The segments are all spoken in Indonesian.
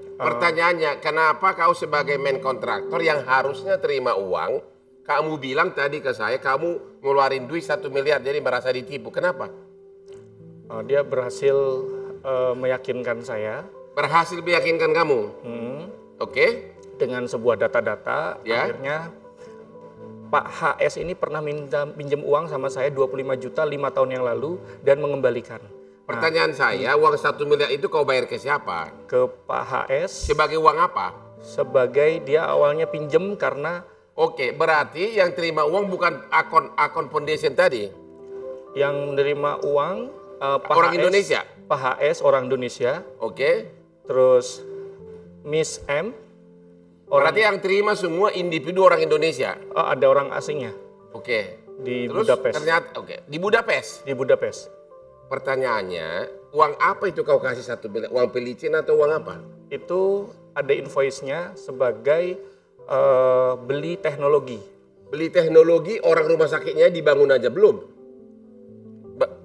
Pertanyaannya, kenapa kau sebagai main kontraktor yang harusnya terima uang, kamu bilang tadi ke saya, kamu ngeluarin duit 1 miliar, jadi merasa ditipu. Kenapa? Dia berhasil meyakinkan saya. Berhasil meyakinkan kamu? Oke. Dengan sebuah data-data, Ya. akhirnya Pak HS ini pernah pinjam uang sama saya 25 juta 5 tahun yang lalu dan mengembalikan. Pertanyaan saya, uang 1 miliar itu kau bayar ke siapa? Ke Pak HS. Sebagai uang apa? Sebagai dia awalnya pinjam karena... Oke, berarti yang terima uang bukan akun foundation tadi? Yang menerima uang Pak orang HS, Indonesia? Pak HS orang Indonesia. Oke. Terus Miss M. Berarti yang terima semua individu orang Indonesia? Ada orang asingnya. Oke. Di Terus Budapest. Ternyata, di Budapest? Di Budapest. Pertanyaannya, uang apa itu kau kasih 1 miliar? Uang pelicin atau uang apa? Itu ada invoice-nya sebagai beli teknologi. Beli teknologi, orang rumah sakitnya dibangun aja belum?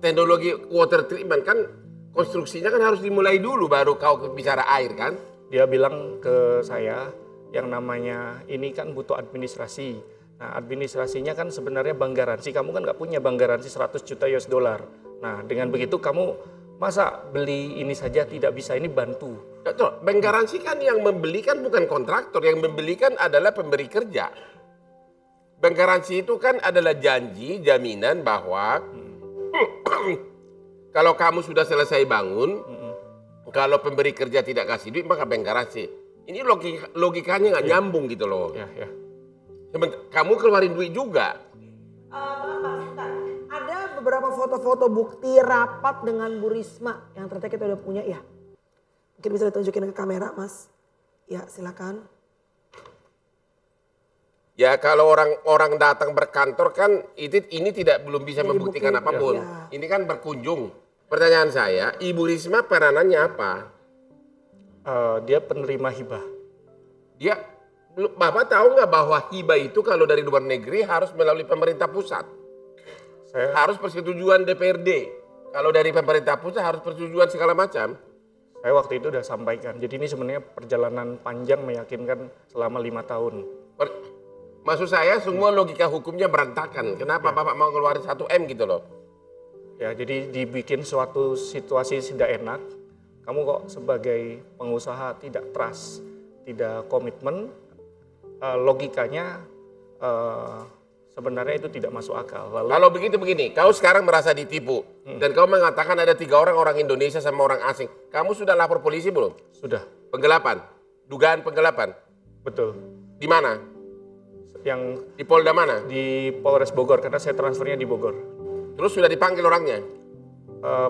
Teknologi water treatment kan konstruksinya kan harus dimulai dulu baru kau bicara air kan? Dia bilang ke saya, yang namanya ini kan butuh administrasi. Nah, administrasinya kan sebenarnya bank garansi. Kamu kan nggak punya bank garansi 100 juta US dollar. Nah, dengan begitu kamu masa beli ini saja tidak bisa, ini bantu. Betul, bank garansi kan yang membeli kan bukan kontraktor, yang membeli kan adalah pemberi kerja. Bank garansi itu kan adalah janji, jaminan bahwa kalau kamu sudah selesai bangun, kalau pemberi kerja tidak kasih duit maka bank garansi. Ini logikanya nggak nyambung gitu loh. Ya. Kamu keluarin duit juga. Ada beberapa foto-foto bukti rapat dengan Bu Risma yang ternyata kita udah punya ya. Mungkin bisa ditunjukin ke kamera, Mas. Ya, silakan. Ya kalau orang datang berkantor kan ini belum bisa Jadi membuktikan bukti, apapun. ya. Ini kan berkunjung. Pertanyaan saya, Ibu Risma peranannya apa? Dia penerima hibah. Bapak tahu nggak bahwa hibah itu kalau dari luar negeri harus melalui pemerintah pusat? Harus persetujuan DPRD. Kalau dari pemerintah pusat harus persetujuan segala macam. Saya waktu itu udah sampaikan. Jadi ini sebenarnya perjalanan panjang meyakinkan selama 5 tahun. Maksud saya semua logika hukumnya berantakan. Kenapa Bapak mau keluarin 1 M gitu loh? Ya, jadi dibikin suatu situasi tidak enak. Kamu kok sebagai pengusaha tidak trust, tidak komitmen, logikanya sebenarnya itu tidak masuk akal. Lalu, kalau begini, kau sekarang merasa ditipu dan kau mengatakan ada 3 orang Indonesia sama orang asing. Kamu sudah lapor polisi belum? Sudah. Penggelapan, dugaan penggelapan. Betul. Di mana? Di Polda mana? Di Polres Bogor, karena saya transfernya di Bogor. Terus sudah dipanggil orangnya?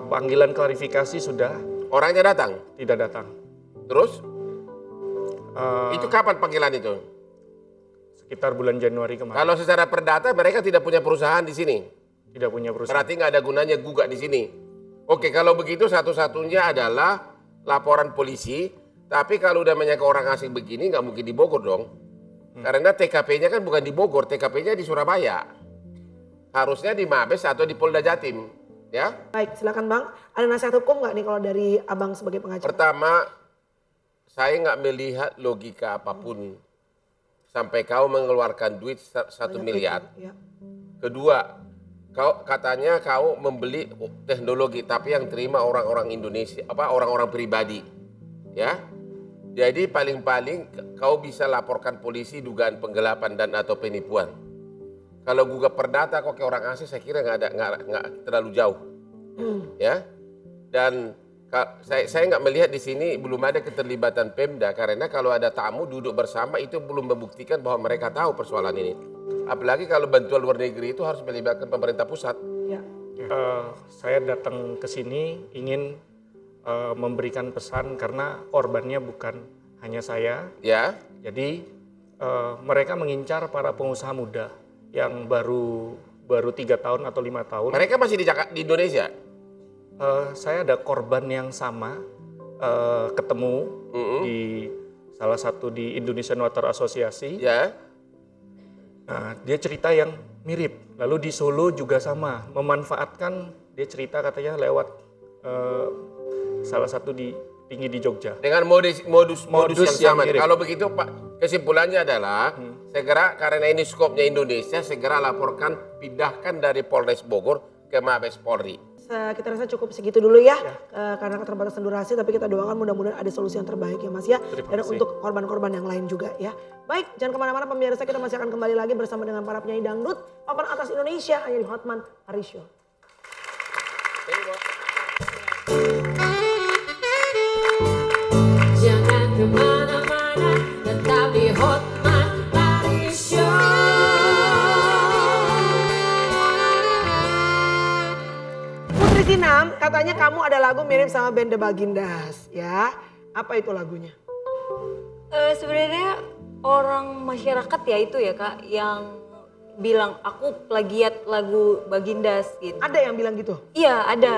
Panggilan klarifikasi sudah. Orangnya datang? Tidak datang. Terus? Itu kapan panggilan itu? Sekitar bulan Januari kemarin. Kalau secara perdata mereka tidak punya perusahaan di sini? Tidak punya perusahaan. Berarti nggak ada gunanya gugat di sini. Oke, kalau begitu satu-satunya adalah laporan polisi. Tapi kalau udah banyak orang asing begini nggak mungkin di Bogor dong. Karena TKP-nya kan bukan di Bogor, TKP-nya di Surabaya. Harusnya di Mabes atau di Polda Jatim. Ya? Baik, silakan Bang. Ada nasihat hukum nggak nih kalau dari Abang sebagai pengacara? Pertama, saya nggak melihat logika apapun sampai kau mengeluarkan duit 1 miliar. Ya. Kedua, katanya kau membeli teknologi, tapi yang terima orang-orang Indonesia, orang-orang pribadi, ya. Jadi paling-paling kau bisa laporkan polisi dugaan penggelapan dan atau penipuan. Kalau gugat perdata kok ke orang asing, saya kira nggak terlalu jauh, ya. Dan saya nggak melihat di sini belum ada keterlibatan Pemda, karena kalau ada tamu duduk bersama itu belum membuktikan bahwa mereka tahu persoalan ini. Apalagi kalau bantuan luar negeri itu harus melibatkan pemerintah pusat. Ya. Saya datang ke sini ingin memberikan pesan karena korbannya bukan hanya saya. Ya. Jadi mereka mengincar para pengusaha muda yang baru 3 tahun atau 5 tahun. Mereka masih di Indonesia? Saya ada korban yang sama ketemu di salah satu di Indonesian Water Association. Ya. Nah, dia cerita yang mirip. Lalu di Solo juga sama, memanfaatkan, dia cerita katanya lewat salah satu di tinggi di Jogja. Dengan modus yang sama. mirip. Kalau begitu Pak, kesimpulannya adalah segera karena ini skopnya Indonesia, segera laporkan, pindahkan dari Polres Bogor ke Mabes Polri. Kita rasa cukup segitu dulu ya, karena keterbatasan durasi, tapi kita doakan mudah-mudahan ada solusi yang terbaik ya Mas ya. Dan untuk korban-korban yang lain juga ya. Baik, jangan kemana-mana pemirsa, kita masih akan kembali lagi bersama dengan para penyanyi dangdut papan atas Indonesia hanya di Hotman Paris Show. Jangan kemana-mana, tetap di Hotman Paris Show. Putri Sinam, katanya kamu ada lagu mirip sama band The Bagindas ya. Apa itu lagunya? Sebenarnya orang masyarakat ya itu ya Kak yang bilang aku plagiat lagu Bagindas gitu. Ada yang bilang gitu? Iya ada.